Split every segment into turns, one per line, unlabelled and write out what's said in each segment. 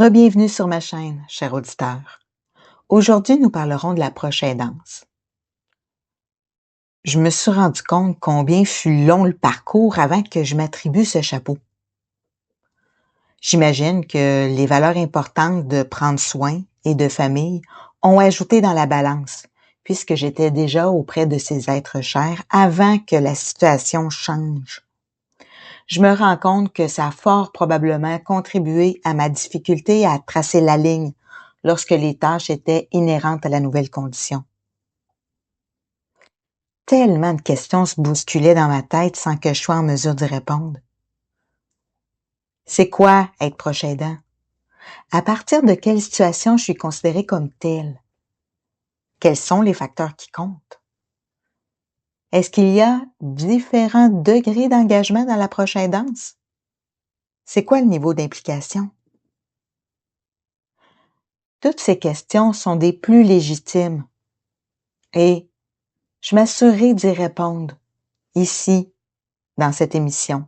Rebienvenue sur ma chaîne, cher auditeur. Aujourd'hui, nous parlerons de la proche-aidance. Je me suis rendu compte combien fut long le parcours avant que je m'attribue ce chapeau. J'imagine que les valeurs importantes de prendre soin et de famille ont ajouté dans la balance, puisque j'étais déjà auprès de ces êtres chers avant que la situation change. Je me rends compte que ça a fort probablement contribué à ma difficulté à tracer la ligne lorsque les tâches étaient inhérentes à la nouvelle condition. Tellement de questions se bousculaient dans ma tête sans que je sois en mesure d'y répondre. C'est quoi être proche aidant? À partir de quelle situation je suis considérée comme telle? Quels sont les facteurs qui comptent? Est-ce qu'il y a différents degrés d'engagement dans la proche aidance? C'est quoi le niveau d'implication? Toutes ces questions sont des plus légitimes et je m'assurerai d'y répondre ici, dans cette émission.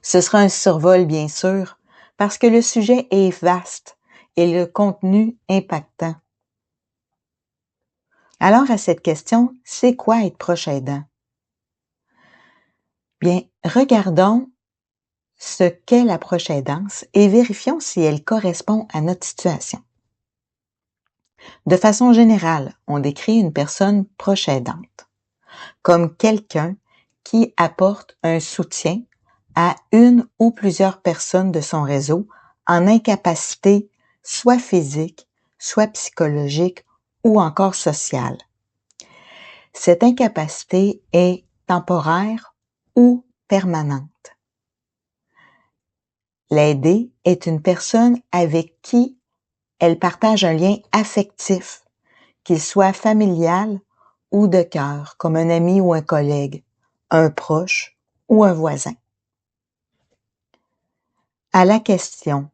Ce sera un survol, bien sûr, parce que le sujet est vaste et le contenu impactant. Alors, à cette question, c'est quoi être proche aidant? Bien, regardons ce qu'est la proche aidance et vérifions si elle correspond à notre situation. De façon générale, on décrit une personne proche aidante comme quelqu'un qui apporte un soutien à une ou plusieurs personnes de son réseau en incapacité soit physique, soit psychologique ou encore sociale. Cette incapacité est temporaire ou permanente. L'aidée est une personne avec qui elle partage un lien affectif, qu'il soit familial ou de cœur, comme un ami ou un collègue, un proche ou un voisin. À la question,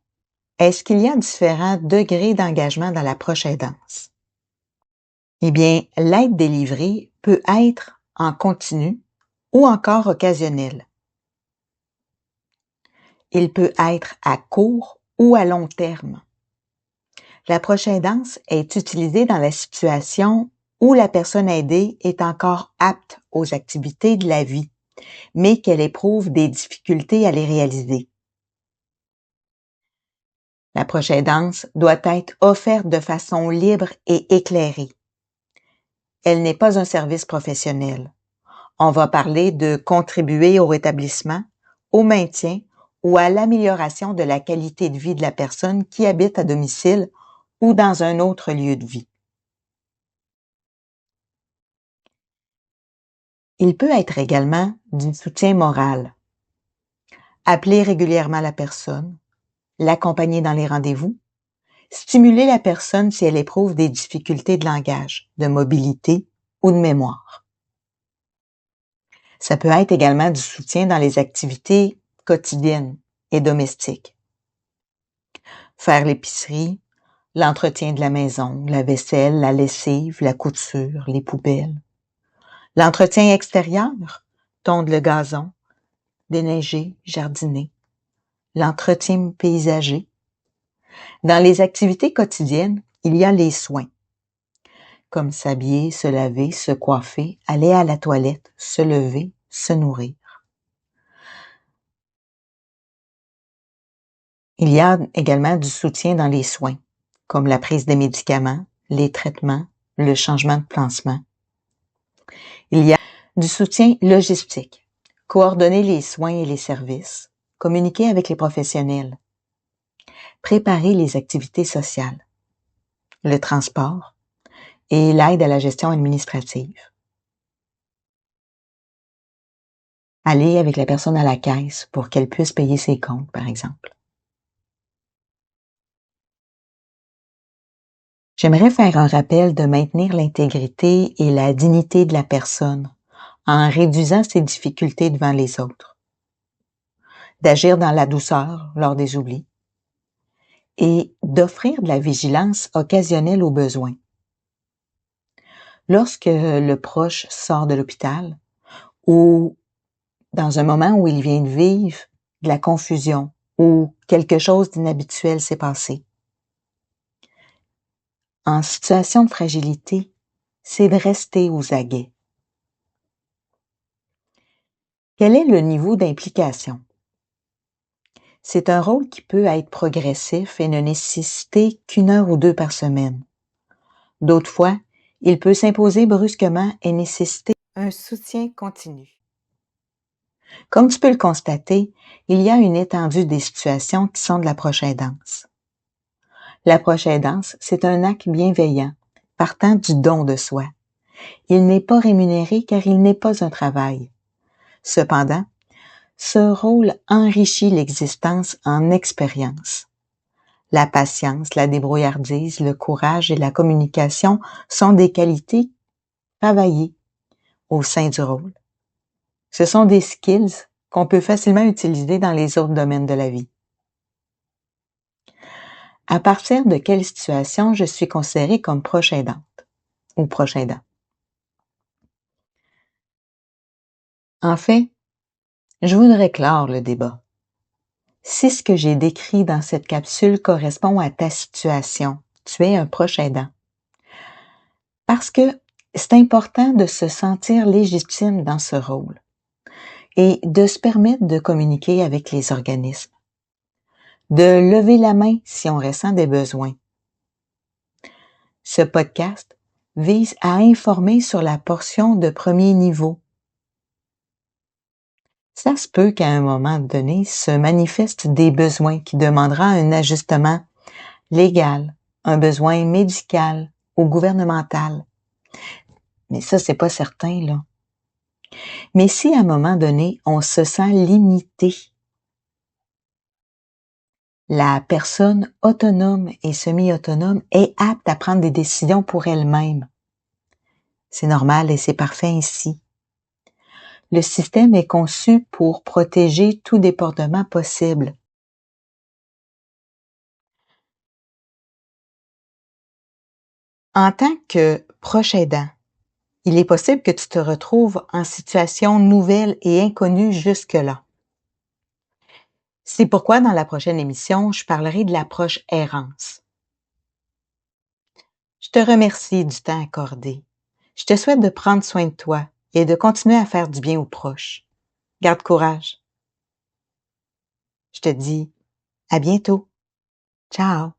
est-ce qu'il y a différents degrés d'engagement dans la proche aidance? Eh bien, l'aide délivrée peut être en continu ou encore occasionnelle. Il peut être à court ou à long terme. La proche aidance est utilisée dans la situation où la personne aidée est encore apte aux activités de la vie, mais qu'elle éprouve des difficultés à les réaliser. La proche aidance doit être offerte de façon libre et éclairée. Elle n'est pas un service professionnel. On va parler de contribuer au rétablissement, au maintien ou à l'amélioration de la qualité de vie de la personne qui habite à domicile ou dans un autre lieu de vie. Il peut être également du soutien moral. Appeler régulièrement la personne, l'accompagner dans les rendez-vous, stimuler la personne si elle éprouve des difficultés de langage, de mobilité ou de mémoire. Ça peut être également du soutien dans les activités quotidiennes et domestiques. Faire l'épicerie, l'entretien de la maison, la vaisselle, la lessive, la couture, les poubelles. L'entretien extérieur, tondre le gazon, déneiger, jardiner. L'entretien paysager. Dans les activités quotidiennes, il y a les soins, comme s'habiller, se laver, se coiffer, aller à la toilette, se lever, se nourrir. Il y a également du soutien dans les soins, comme la prise des médicaments, les traitements, le changement de pansement. Il y a du soutien logistique, coordonner les soins et les services, communiquer avec les professionnels, préparer les activités sociales, le transport et l'aide à la gestion administrative. Aller avec la personne à la caisse pour qu'elle puisse payer ses comptes, par exemple. J'aimerais faire un rappel de maintenir l'intégrité et la dignité de la personne en réduisant ses difficultés devant les autres, d'agir dans la douceur lors des oublis et d'offrir de la vigilance occasionnelle aux besoins. Lorsque le proche sort de l'hôpital ou dans un moment où il vient de vivre de la confusion ou quelque chose d'inhabituel s'est passé, en situation de fragilité, c'est de rester aux aguets. Quel est le niveau d'implication? C'est un rôle qui peut être progressif et ne nécessiter qu'1 heure ou 2 par semaine. D'autres fois, il peut s'imposer brusquement et nécessiter un soutien continu. Comme tu peux le constater, il y a une étendue des situations qui sont de l'approche aidance. L'approche aidance, c'est un acte bienveillant, partant du don de soi. Il n'est pas rémunéré car il n'est pas un travail. Cependant, ce rôle enrichit l'existence en expérience. La patience, la débrouillardise, le courage et la communication sont des qualités travaillées au sein du rôle. Ce sont des skills qu'on peut facilement utiliser dans les autres domaines de la vie. À partir de quelle situation je suis considérée comme proche aidante ou proche aidant? En fait, je voudrais clore le débat. Si ce que j'ai décrit dans cette capsule correspond à ta situation, tu es un proche aidant. Parce que c'est important de se sentir légitime dans ce rôle et de se permettre de communiquer avec les organismes, de lever la main si on ressent des besoins. Ce podcast vise à informer sur la portion de premier niveau. Ça se peut qu'à un moment donné se manifestent des besoins qui demandera un ajustement légal, un besoin médical ou gouvernemental. Mais ça, c'est pas certain, là. Mais si à un moment donné, on se sent limité, la personne autonome et semi-autonome est apte à prendre des décisions pour elle-même. C'est normal et c'est parfait ainsi. Le système est conçu pour protéger tout débordement possible. En tant que proche aidant, il est possible que tu te retrouves en situation nouvelle et inconnue jusque-là. C'est pourquoi dans la prochaine émission, je parlerai de l'approche errance. Je te remercie du temps accordé. Je te souhaite de prendre soin de toi et de continuer à faire du bien aux proches. Garde courage. Je te dis à bientôt. Ciao.